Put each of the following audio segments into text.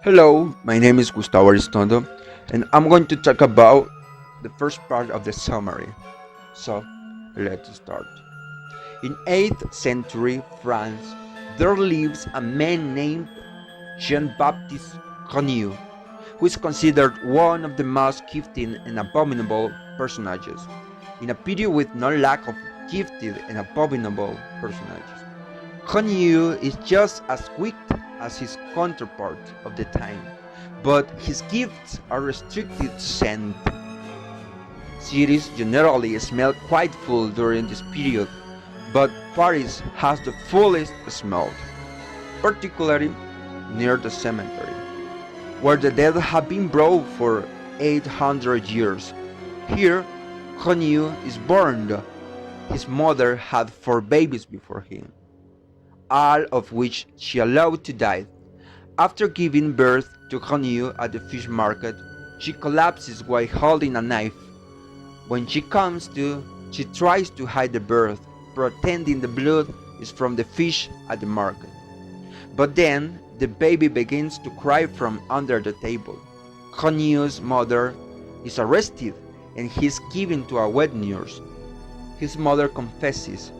Hello, my name is Gustavo Aristondo, and I'm going to talk about the first part of the summary. So, let's start. In 8th century France, there lives a man named Jean-Baptiste Corneille, who is considered one of the most gifted and abominable personages, in a period with no lack of gifted and abominable personages. Corneille is just as wicked as his counterpart of the time, but his gifts are restricted to scent. Cities generally smell quite full during this period, but Paris has the fullest smell, particularly near the cemetery, where the dead have been brought for 800 years. Here, Corneille is born. His mother had 4 babies before him, all of which she allowed to die. After giving birth to Corneille at the fish market, she collapses while holding a knife. When she comes to, she tries to hide the birth, pretending the blood is from the fish at the market. But then the baby begins to cry from under the table. Corneille's mother is arrested and he is given to a wet nurse. His mother confesses.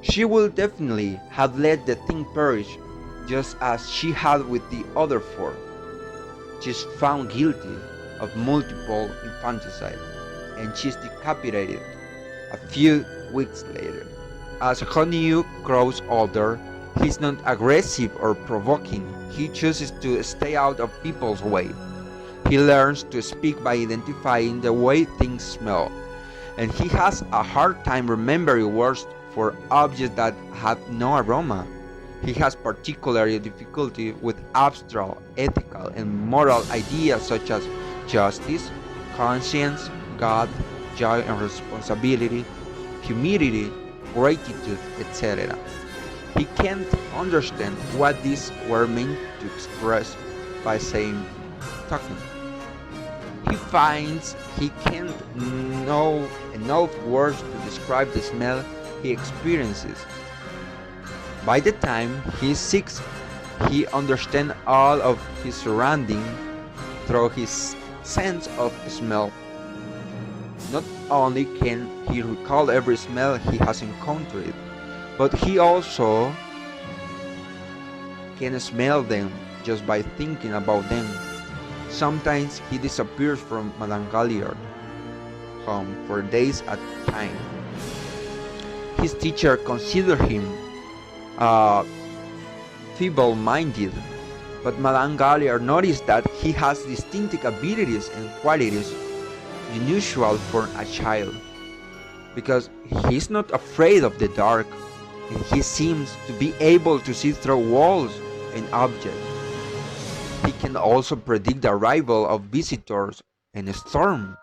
She will definitely have let the thing perish, just as she had with the other 4. She is found guilty of multiple infanticide, and she is decapitated a few weeks later. As Corneille grows older, he is not aggressive or provoking. He chooses to stay out of people's way. He learns to speak by identifying the way things smell, and he has a hard time remembering words for objects that have no aroma. He has particular difficulty with abstract, ethical, and moral ideas such as justice, conscience, God, joy and responsibility, humility, gratitude, etc. He can't understand what these were meant to express by saying talking. He finds he can't know enough words to describe the smell he experiences. By the time he is 6, he understands all of his surroundings through his sense of smell. Not only can he recall every smell he has encountered, but he also can smell them just by thinking about them. Sometimes he disappears from Madame Galliard's home for days at a time. His teacher considered him feeble-minded, but Madame Galliard noticed that he has distinctive abilities and qualities unusual for a child, because he is not afraid of the dark, and he seems to be able to see through walls and objects. He can also predict the arrival of visitors and a storm.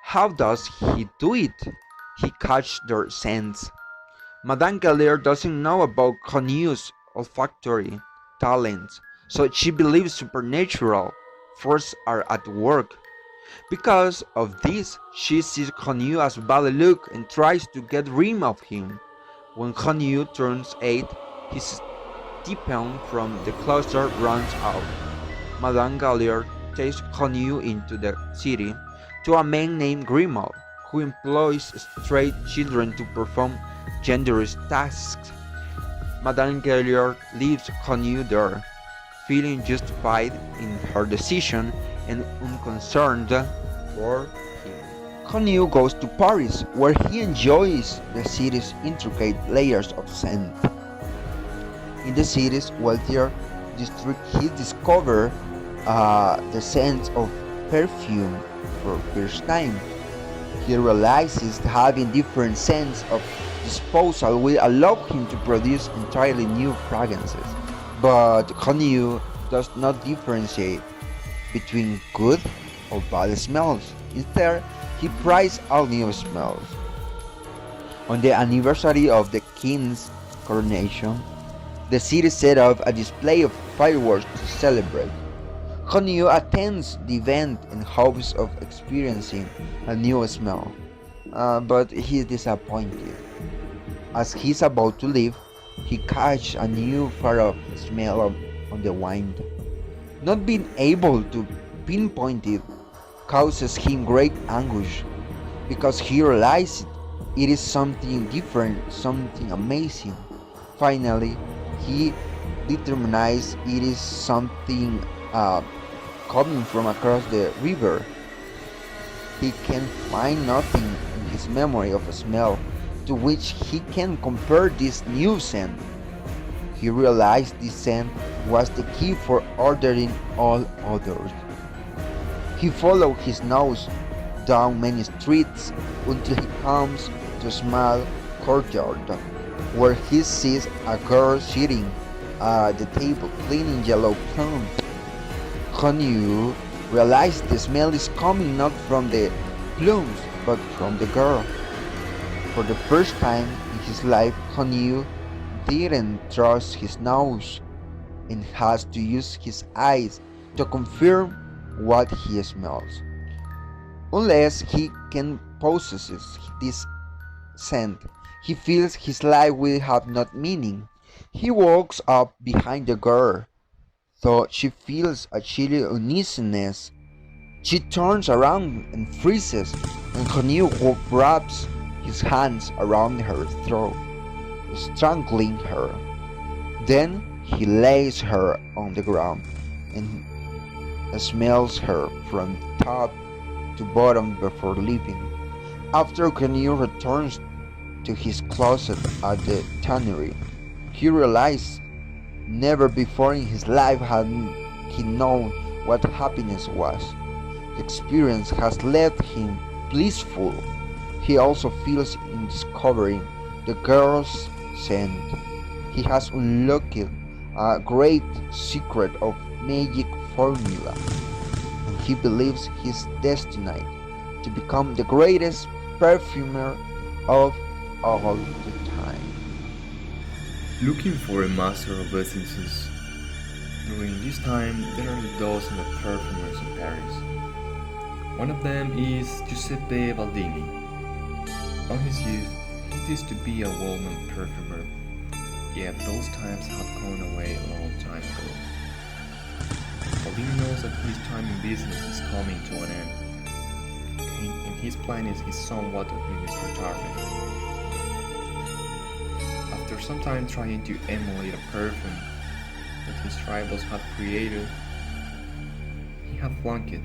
How does he do it? He catches their scents. Madame Galliard doesn't know about Corneille's olfactory talents, so she believes supernatural forces are at work. Because of this, she sees Corneille as bad luck and tries to get rid of him. When Corneille turns 8, his stipend from the cloister runs out. Madame Galliard takes Corneille into the city to a man named Grimaud, who employs stray children to perform genderless tasks. Madame Galliard leaves Corneille there, feeling justified in her decision and unconcerned for him. Corneille goes to Paris, where he enjoys the city's intricate layers of scent. In the city's wealthier district, he discovers the scent of perfume for the first time. He realizes having different scents of disposal will allow him to produce entirely new fragrances. But Corneille does not differentiate between good or bad smells. Instead, he prizes all new smells. On the anniversary of the king's coronation, the city set up a display of fireworks to celebrate. Corneille attends the event in hopes of experiencing a new smell, but he is disappointed. As he is about to leave, he catches a new far-off smell of on the wind. Not being able to pinpoint it causes him great anguish because he realizes it is something different, something amazing. Finally, he determines it is something coming from across the river. He can find nothing in his memory of a smell to which he can compare this new scent. He realized this scent was the key for ordering all others. He followed his nose down many streets until he comes to a small courtyard where he sees a girl sitting at the table cleaning yellow plums. Konyu realized the smell is coming not from the plums but from the girl. For the first time in his life, Konyu didn't trust his nose and has to use his eyes to confirm what he smells. Unless he can possess this scent, he feels his life will have no meaning. He walks up behind the girl, though she feels a chilly uneasiness. She turns around and freezes, and Konyu wraps his hands around her throat, strangling her. Then he lays her on the ground and smells her from top to bottom before leaving. After Konyu returns to his closet at the tannery, he realizes never before in his life had he known what happiness was. The experience has left him blissful. He also feels in discovering the girl's scent. He has unlocked a great secret of magic formula, and he believes he's destined to become the greatest perfumer of all the time. Looking for a master of essences. During this time, there are dozens of perfumers in Paris. One of them is Giuseppe Baldini. On his youth, he used to be a well-known perfumer, yet those times had gone away a long time ago. Baldini knows that his time in business is coming to an end, and his plan is his somewhat obvious retirement. After some time trying to emulate a perfume that his rivals had created, he had flunked it.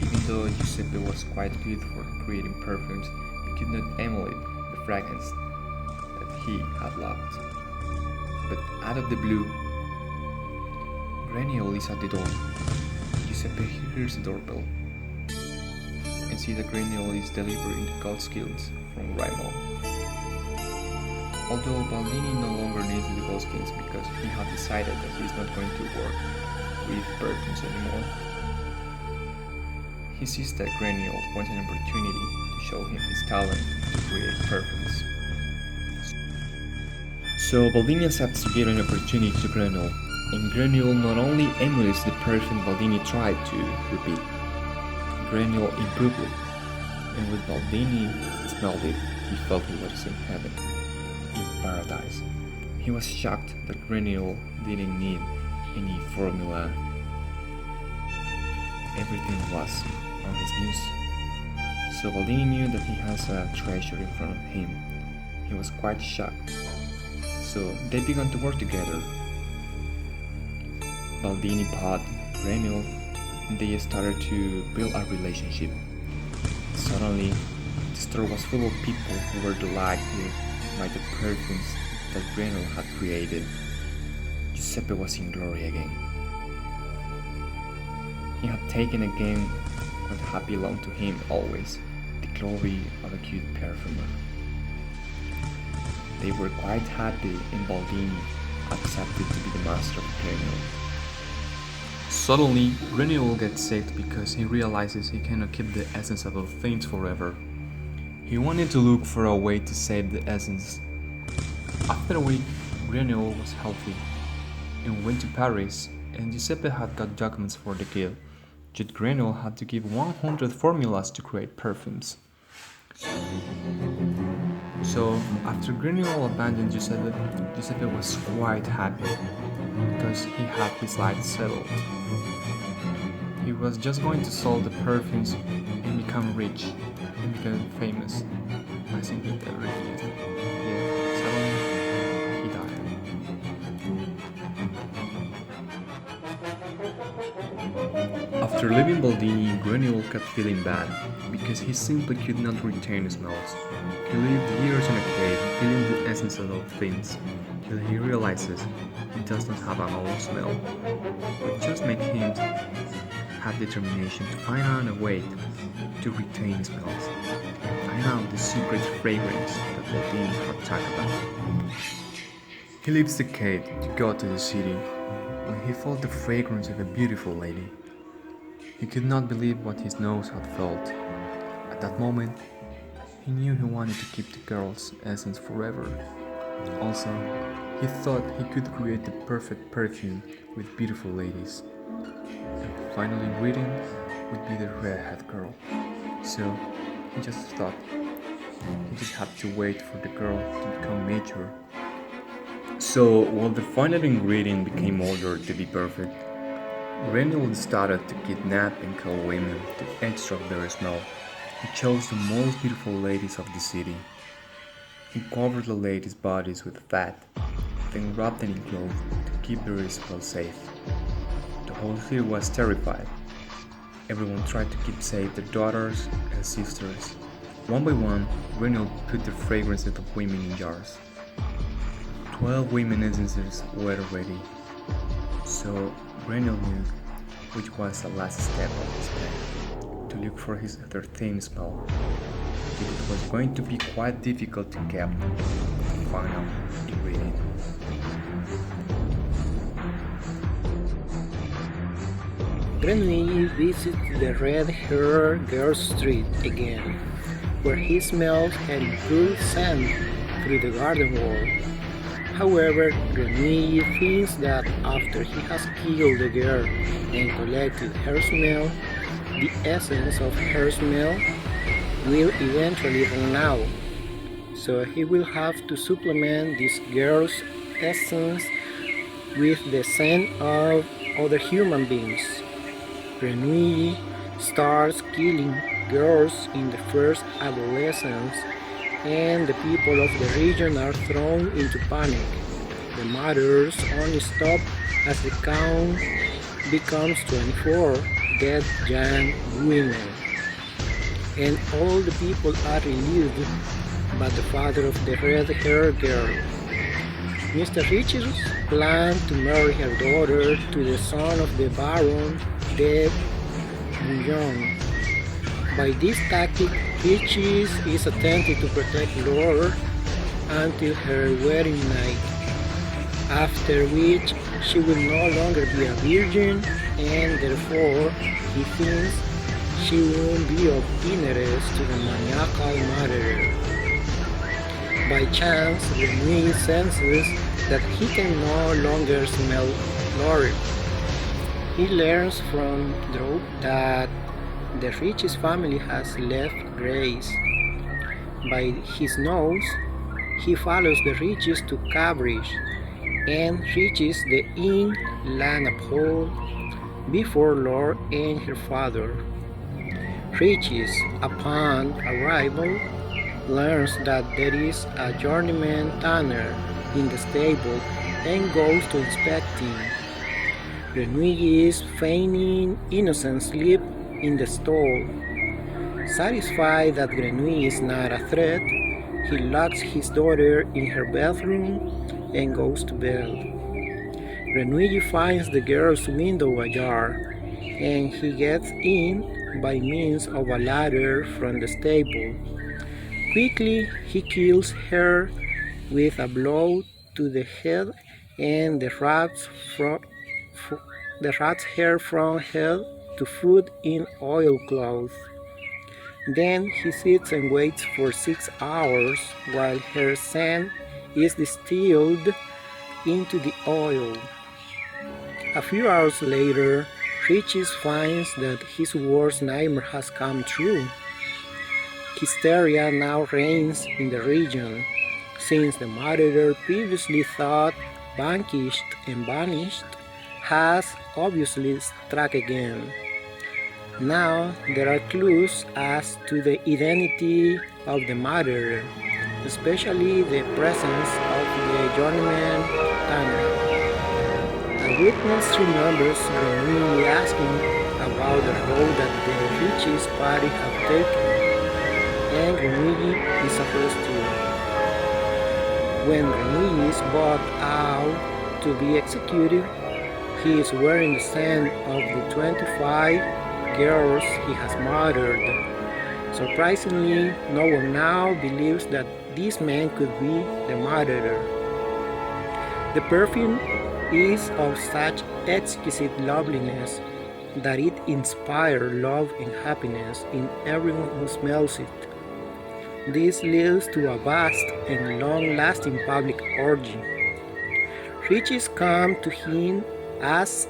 Even though Giuseppe was quite good for creating perfumes, he could not emulate the fragrance that he had loved. But out of the blue, Graniol is at the door. Giuseppe hears the doorbell and sees that Graniol is delivering the gold skills from Raimel. Although Baldini no longer needs the gold skills because he had decided that he is not going to work with perfumes anymore, he sees that Graniol wants an opportunity to show him his talent to create perfumes. So Baldini accepts to give an opportunity to Graniol, and Graniol not only emulates the perfume Baldini tried to repeat, Graniol improved it, and when Baldini smelled it, he felt he was in heaven, in paradise. He was shocked that Graniol didn't need any formula. Everything was on his news. So Baldini knew that he has a treasure in front of him. He was quite shocked. So they began to work together. Baldini bought Graniol and they started to build a relationship. Suddenly, the store was full of people who were delighted by the perfumes that Graniol had created. Giuseppe was in glory again. He had taken again what had belonged to him always, the glory of a good perfumer. They were quite happy and Baldini accepted to be the master of Graniol. Suddenly, Graniol gets sick because he realizes he cannot keep the essence of a thing forever. He wanted to look for a way to save the essence. After a week, Graniol was healthy and went to Paris, and Giuseppe had got documents for the kill. Yet Graniol had to give 100 formulas to create perfumes. So, after Graniol abandoned Giuseppe, Giuseppe was quite happy. because he had his life settled. He was just going to sell the perfumes and become rich and become famous. I think it everything. Yet suddenly he died. After leaving Baldini, Grenouille kept feeling bad because he simply could not retain his smells. He lived years in a cave, feeling the essence of things, till he realizes he does not have a normal smell, which just made him have determination to find out a way to retain his smells, find out the secret fragrance that Baldini had talked about. He leaves the cave to go to the city when he felt the fragrance of a beautiful lady. He could not believe what his nose had felt. At that moment, he knew he wanted to keep the girl's essence forever. Also, he thought he could create the perfect perfume with beautiful ladies. And the final ingredient would be the redhead girl. So, he just thought he just had to wait for the girl to become mature. So, while the final ingredient became older to be perfect, Grenouille started to kidnap and kill women to extract their smell. He chose the most beautiful ladies of the city. He covered the ladies' bodies with fat, then wrapped them in clothes to keep their smell safe. The whole city was terrified. Everyone tried to keep safe their daughters and sisters. One by one, Grenouille put the fragrances of women in jars. 12 women essences were ready. So Grenouille knew which was the last step of his plan, to look for his 13th smell. It was going to be quite difficult to get the final ingredient. Grenouille visits the red-haired girl's street again, where he smells her improved scent through the garden wall. However, Grenouille thinks that after he has killed the girl and collected her smell, the essence of her smell will eventually run out. So he will have to supplement this girl's essence with the scent of other human beings. Grenouille starts killing girls in the first adolescence, and the people of the region are thrown into panic. The murders only stop as the count becomes 24 dead young women, and all the people are relieved but the father of the red-haired girl. Mr. Richards planned to marry her daughter to the son of the Baron de Bouillon. By this tactic, Richards is attempting to protect Laura until her wedding night, after which she will no longer be a virgin, and therefore he thinks she won't be of interest to the maniacal murderer. By chance, Grenouille senses that he can no longer smell Laura. He learns from Drew that the Rich's family has left Grace. By his nose, he follows the Riches to Cambridge and reaches the inn Lanapole before Laura and her father. Riches, upon arrival, learns that there is a journeyman tanner in the stable and goes to inspect him. Grenouille is feigning innocent sleep in the stall. Satisfied that Grenouille is not a threat, he locks his daughter in her bedroom and goes to bed. Grenouille finds the girl's window ajar, and he gets in by means of a ladder from the stable. Quickly, he kills her with a blow to the head and the rat's hair from head to foot in oilcloth. Then he sits and waits for 6 hours while her scent is distilled into the oil. A few hours later, Richis finds that his worst nightmare has come true. Hysteria now reigns in the region, since the murderer previously thought vanquished and banished, has obviously struck again. Now there are clues as to the identity of the murderer, especially the presence of the journeyman Tanner. A witness remembers Grenouille asking about the road that the Ritchie's party have taken, and Grenouille is supposed to. When Grenouille is brought out to be executed, he is wearing the scent of the 25 girls he has murdered. Surprisingly, no one now believes that this man could be the murderer. The perfume is of such exquisite loveliness that it inspires love and happiness in everyone who smells it. This leads to a vast and long-lasting public orgy. Riches come to him, ask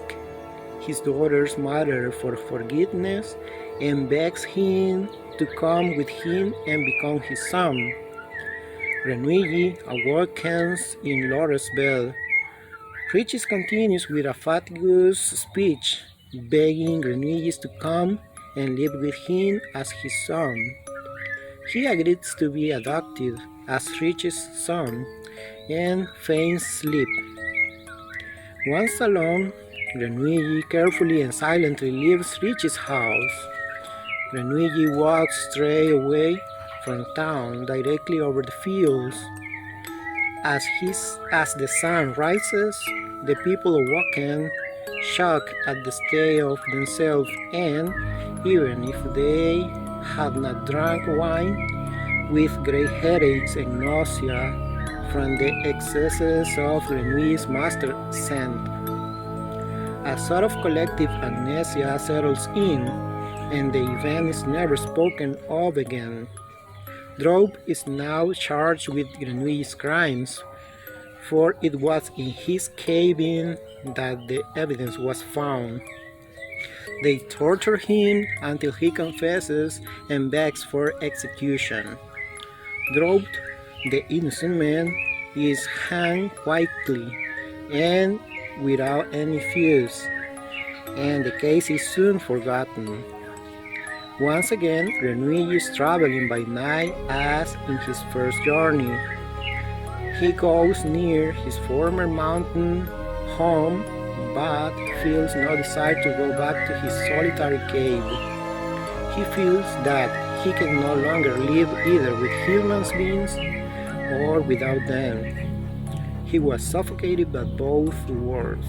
his daughter's mother for forgiveness, and begs him to come with him and become his son. Grenouille awakens in Laura's bed. Riches continues with a fatuous speech, begging Grenouille to come and live with him as his son. He agrees to be adopted as Riches' son and feigns sleep. Once alone, Grenouille carefully and silently leaves Riches' house. Grenouille walks straight away from town directly over the fields. As the sun rises, the people awaken, shocked at the state of themselves, and even if they had not drunk wine, with great headaches and nausea from the excesses of Grenouille's master scent. A sort of collective amnesia settles in, and the event is never spoken of again. Drobe is now charged with Grenouille's crimes, for it was in his cabin that the evidence was found. They torture him until he confesses and begs for execution. Drobe, the innocent man, is hanged quietly and without any fuss, and the case is soon forgotten. Once again, Grenouille is traveling by night as in his first journey. He goes near his former mountain home, but feels no desire to go back to his solitary cave. He feels that he can no longer live either with human beings or without them. He was suffocated by both worlds.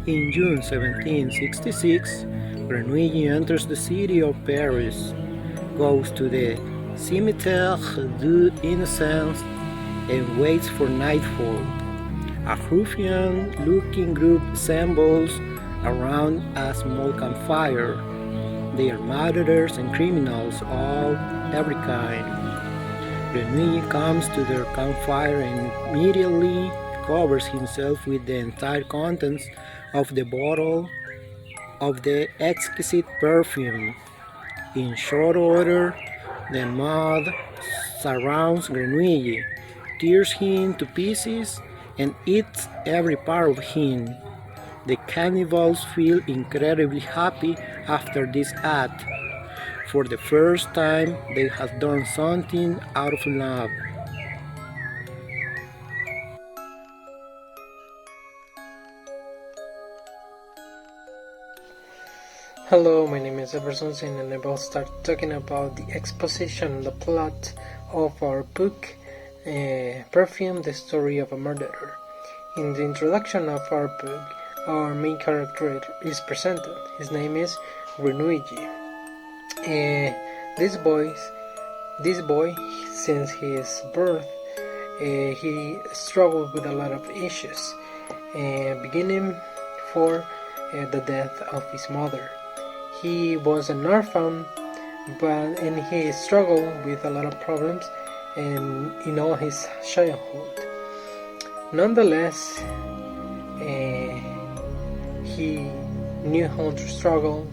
In June 1766, Grenouille enters the city of Paris, goes to the Cimetière des Innocents, and waits for nightfall. A ruffian-looking group assembles around a small campfire. They are murderers and criminals of every kind. Grenouille comes to their campfire and immediately covers himself with the entire contents of the bottle of the exquisite perfume. In short order, the mob surrounds Grenouille, tears him to pieces, and eats every part of him. The cannibals feel incredibly happy after this act. For the first time, they have done something out of love. Hello, my name is Everson and I will start talking about the exposition, the plot of our book, Perfume, the Story of a Murderer. In the introduction of our book, our main character is presented. His name is Grenouille. This boy, since his birth, he struggled with a lot of issues, beginning for the death of his mother. He was an orphan, and he struggled with a lot of problems in all his childhood. Nonetheless, he knew how to struggle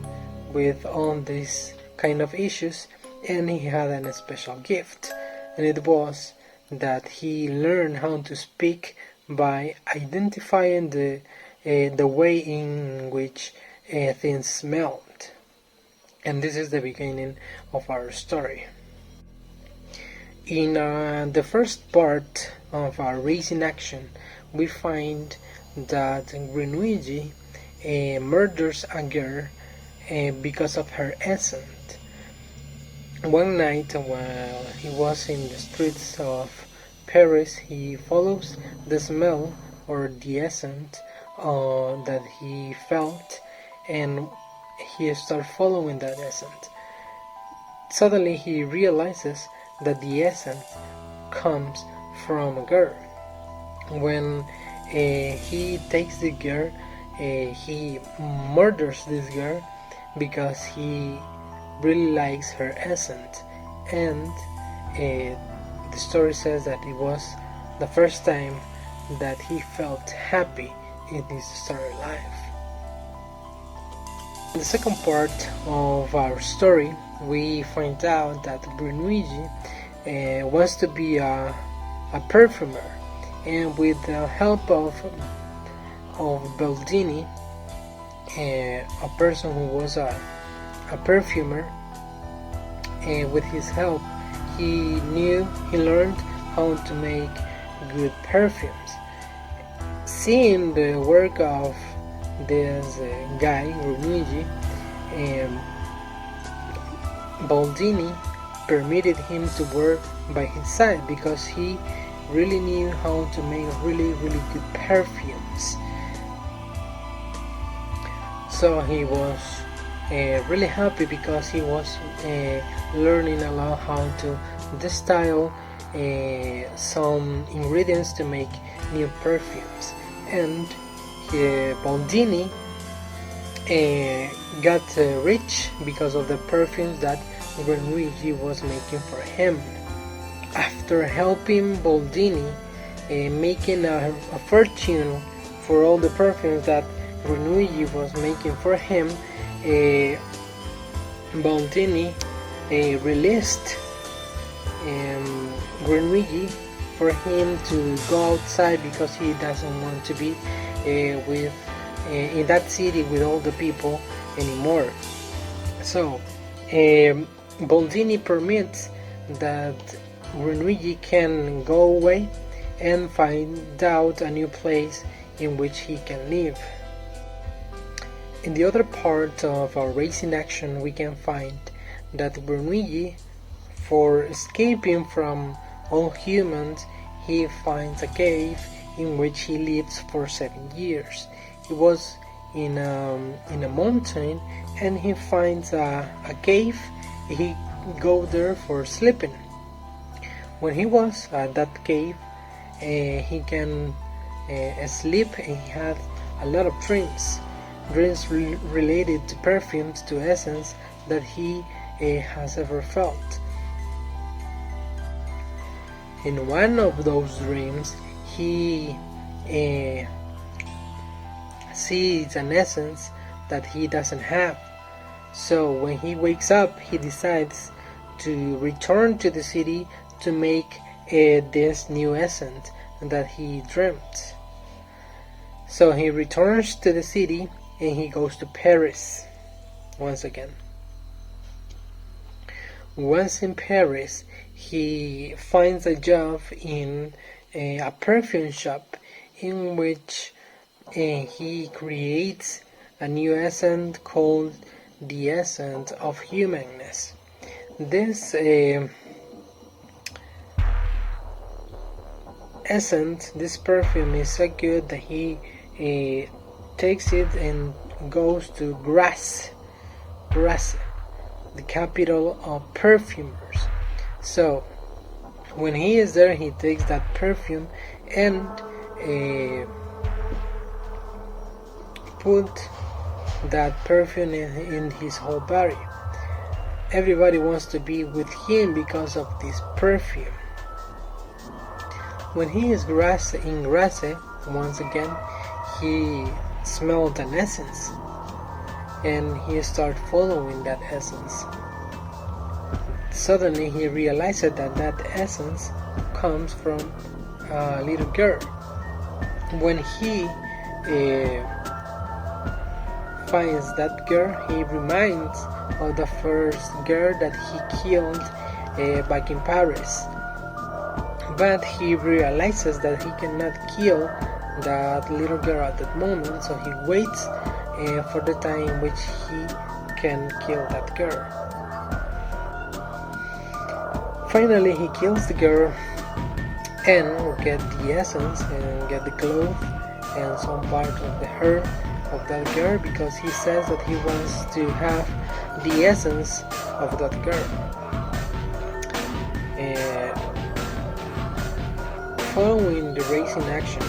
with all these kind of issues, and he had a special gift, and it was that he learned how to speak by identifying the way in which things smelled. And this is the beginning of our story. In the first part of our racing action, we find that Grenuigi murders a girl because of her essence. One night while he was in the streets of Paris, he follows the smell or the essence that he felt, and he starts following that essence. Suddenly he realizes that the essence comes from a girl. When he takes the girl, he murders this girl because he really likes her essence, and the story says that it was the first time that he felt happy in his story life. In the second part of our story, we find out that Berluigi wants to be a perfumer, and with the help of Baldini, a person who was a perfumer, with his help he learned how to make good perfumes. Seeing the work of this guy Luigi, Baldini permitted him to work by his side because he really knew how to make really good perfumes. So he was really happy because he was learning a lot how to distill some ingredients to make new perfumes. And Baldini got rich because of the perfumes that Luigi was making for him. After helping Baldini making a fortune for all the perfumes that Luigi was making for him, Baldini released Luigi for him to go outside because he doesn't want to be in that city with all the people anymore. So Baldini permits that Luigi can go away and find out a new place in which he can live. In the other part of our racing action, we can find that Luigi, for escaping from all humans, he finds a cave in which he lives for 7 years. He was in a mountain, and he finds a cave. He go there for sleeping. When he was at that cave, he can sleep, and he had a lot of dreams related to perfumes, to essence that he has ever felt. In one of those dreams, he sees an essence that he doesn't have. So when he wakes up, he decides to return to the city to make this new essence that he dreamt. So he returns to the city and he goes to Paris once again. Once in Paris, he finds a job in a perfume shop in which he creates a new essence called the essence of humanness. This essence, this perfume is so good that he takes it and goes to Grasse, the capital of perfumers. So when he is there, he takes that perfume and put that perfume in his whole body. Everybody wants to be with him because of this perfume. When he is in Grasse, once again, he smelled an essence, and he started following that essence. Suddenly he realized that that essence comes from a little girl. when he finds that girl, he reminds of the first girl that he killed back in Paris. But he realizes that he cannot kill that little girl at that moment, so he waits for the time in which he can kill that girl. Finally, he kills the girl and get the essence and get the clothes and some part of the hair of that girl, because he says that he wants to have the essence of that girl. Following the racing action,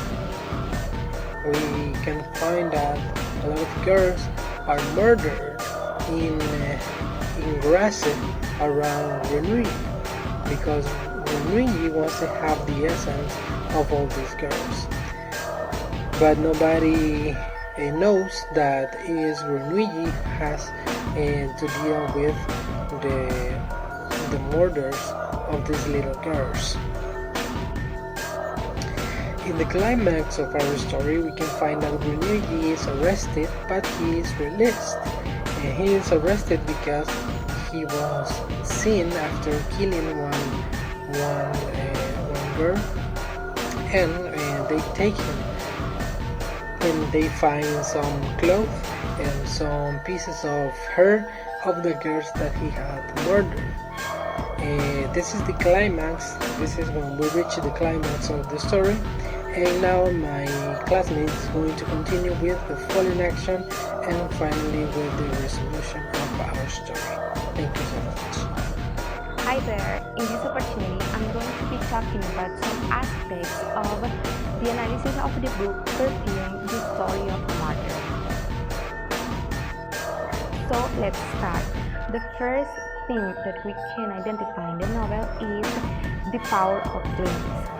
we can find that a lot of girls are murdered in grass around Renouille, because Renouille wants to have the essence of all these girls. But nobody knows that is Renouille has to deal with the murders of these little girls. In the climax of our story, we can find that Renouille is arrested, but he is released. And he is arrested because he was seen after killing one girl, and they take him, and they find some clothes and some pieces of hair of the girls that he had murdered. This is the climax. This is when we reach the climax of the story. And now my classmate is going to continue with the following action and finally with the resolution of our story. Thank you so much. Hi there, in this opportunity I'm going to be talking about some aspects of the analysis of the book Perfume, the Story of a Martyr. So let's start. The first thing that we can identify in the novel is the power of dreams.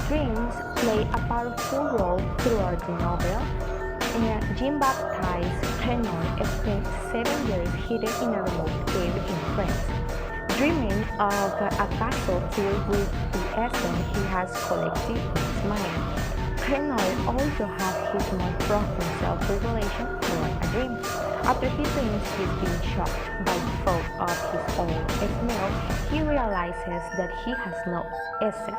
Dreams play a powerful role throughout the novel. Jean-Baptiste Renoir spent 7 years hidden in a remote cave in France, dreaming of a castle filled with the essence he has collected in his mind. Renoir also has his most profound self-revelation through a dream. After he dreams he's being shocked by the thought of his own smell, he realizes that he has no essence.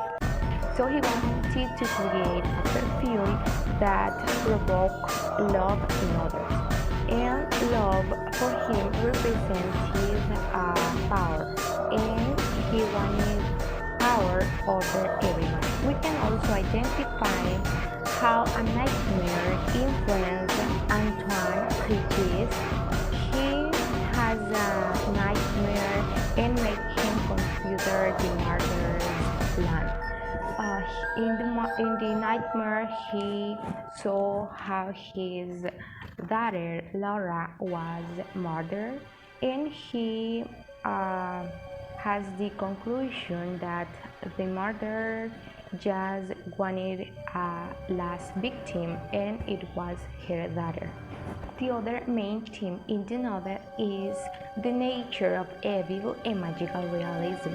So he wanted to create a perfume that provokes love in others. And love for him represents his power. And he wanted power over everyone. We can also identify how a nightmare influenced Antoine Regis. He has a nightmare and makes him consider the martyr's plan. In the nightmare, he saw how his daughter Laura was murdered, and he has the conclusion that the murderer just wanted a last victim, and it was her daughter. The other main theme in the novel is the nature of evil and magical realism.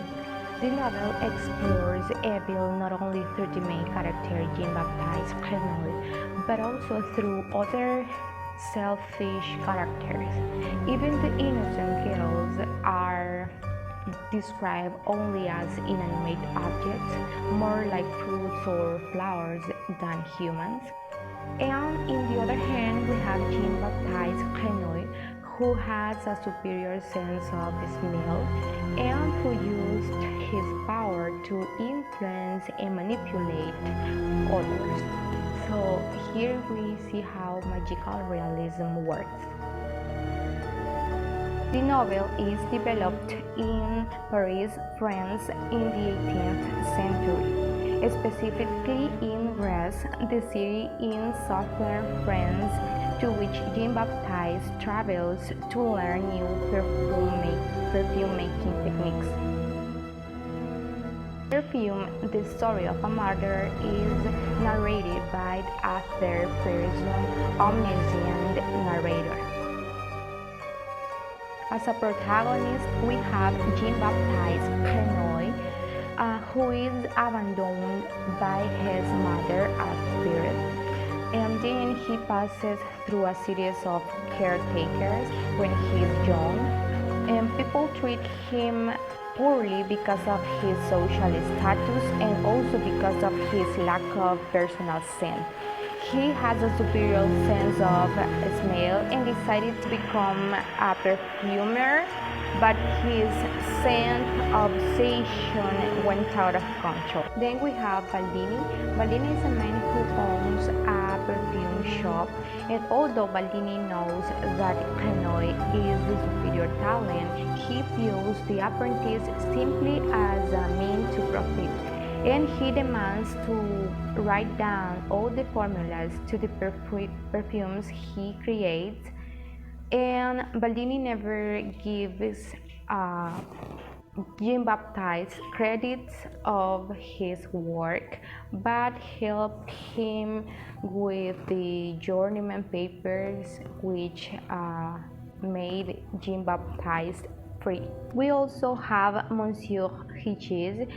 The novel explores evil not only through the main character Jean-Baptiste Renoir, but also through other selfish characters. Even the innocent girls are described only as inanimate objects, more like fruits or flowers than humans. And in the other hand, we have Jean-Baptiste Renoir, who has a superior sense of smell and who used his power to influence and manipulate others. So here we see how magical realism works. The novel is developed in Paris, France in the 18th century, specifically in Reims, the city in southern France, to which Jean-Baptiste travels to learn new perfume making techniques. Perfume, the Story of a Martyr, is narrated by a third-person omniscient narrator. As a protagonist, we have Jean-Baptiste Renoir, who is abandoned by his mother as spirit. and then he passes through a series of caretakers when he is young, and people treat him poorly because of his social status and also because of his lack of personal sense. He has a superior sense of smell and decided to become a perfumer, but his scent obsession went out of control. Then we have Baldini. Baldini is a man who owns a perfume shop, and although Baldini knows that Renoy is the superior talent, he views the apprentice simply as a means to profit, and he demands to write down all the formulas to the perfumes he creates. And Baldini never gives Jean-Baptiste credits of his work, but help him with the journeyman papers, which made Jean-Baptiste free. We also have Monsieur Hitchis.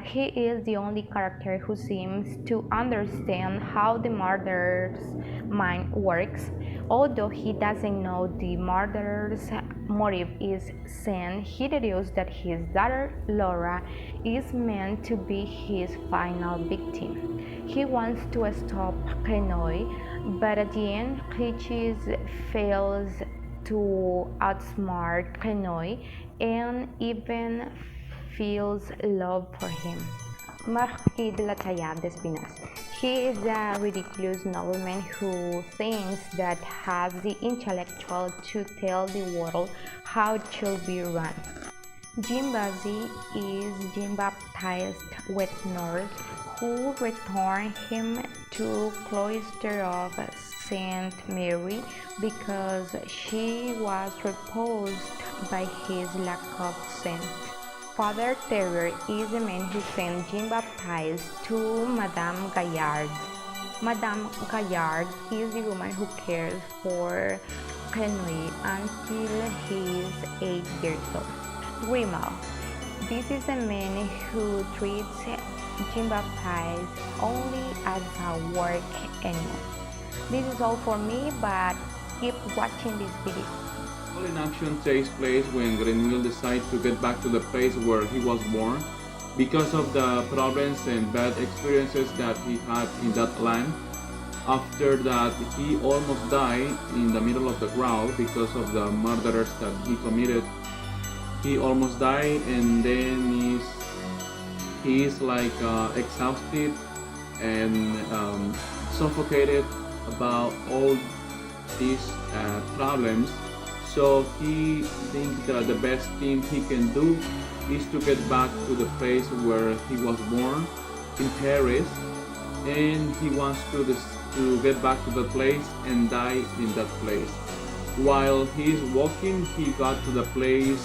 He is the only character who seems to understand how the murderer's mind works. Although he doesn't know the murderer's motive is sin, he deduces that his daughter Laura is meant to be his final victim. He wants to stop Renoy, but at the end, Hitchis fails to outsmart Renoy and even feels love for him. Marquis de la Tallade d'Espinasse. He is a ridiculous nobleman who thinks that has the intellectual to tell the world how it should be run. Jean Bazzi is Jean-Baptiste's wet nurse who returned him to cloister of Saint Mary because she was repulsed by his lack of sense. Father Terrier is the man who sent Jean-Baptiste to Madame Gaillard. Madame Gaillard is the woman who cares for Henry until he is 8 years old. Grimaud. This is a man who treats Jean-Baptiste only as a work animal. This is all for me, but keep watching this video. All in action takes place when Grenouille decides to get back to the place where he was born because of the problems and bad experiences that he had in that land. After that, he almost died in the middle of the crowd because of the murders that he committed. He almost died, and then he's like exhausted and suffocated about all these problems. So he thinks that the best thing he can do is to get back to the place where he was born, in Paris, and he wants to get back to the place and die in that place. While he is walking, he got to the place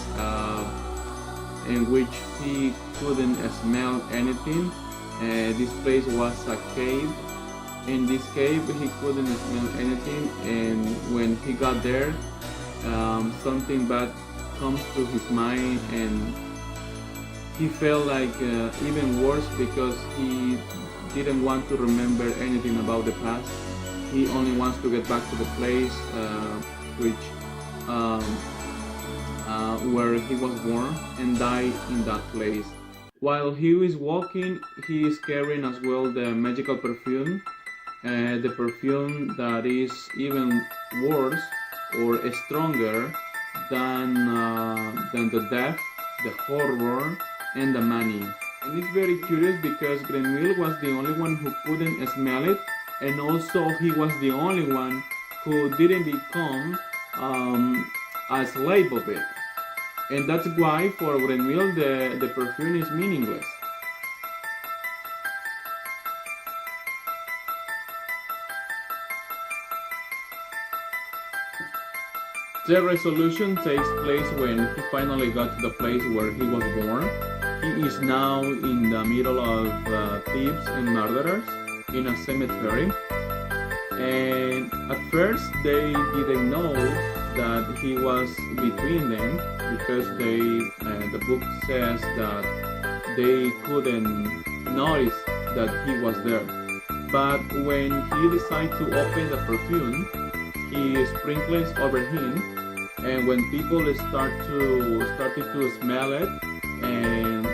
in which he couldn't smell anything. This place was a cave. In this cave, he couldn't smell anything, and when he got there, something bad comes to his mind, and he felt like even worse because he didn't want to remember anything about the past. He only wants to get back to the place where he was born and die in that place. While he is walking, he is carrying as well the magical perfume, the perfume that is even worse or stronger than the death, the horror, and the money. And it's very curious because Grenouille was the only one who couldn't smell it, and also he was the only one who didn't become a slave of it. And that's why for Grenouille the perfume is meaningless. The resolution takes place when he finally got to the place where he was born. He is now in the middle of thieves and murderers in a cemetery. And at first they didn't know that he was between them because the book says that they couldn't notice that he was there. But when he decides to open the perfume, he sprinkles over him, and when people started to smell it, and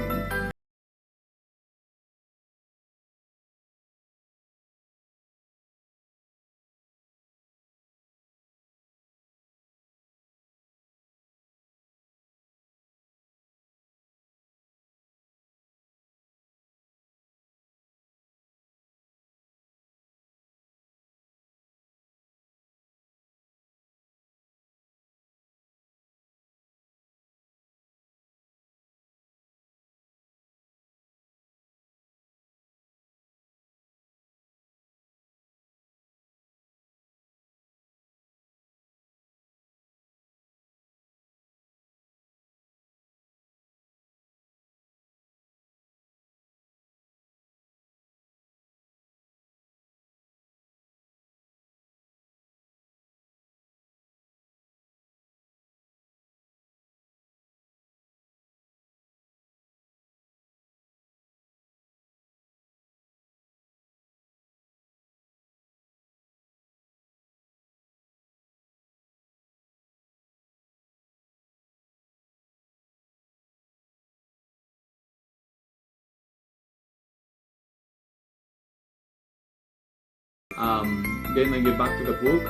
then I get back to the book,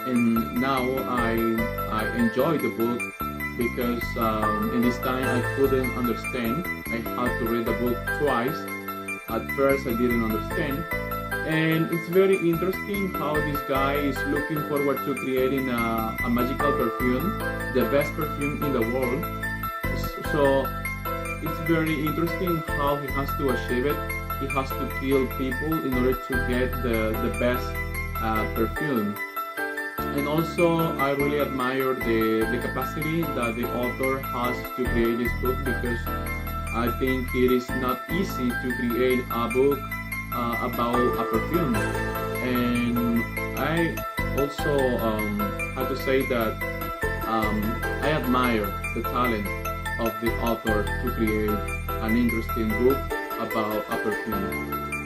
and now I enjoy the book because in this time I couldn't understand. I had to read the book twice. At first I didn't understand, and it's very interesting how this guy is looking forward to creating a magical perfume, the best perfume in the world. So it's very interesting how he has to achieve it. He has to kill people in order to get the best perfume. And also, I really admire the capacity that the author has to create this book, because I think it is not easy to create a book about a perfume. And I also have to say that I admire the talent of the author to create an interesting book about a perfume.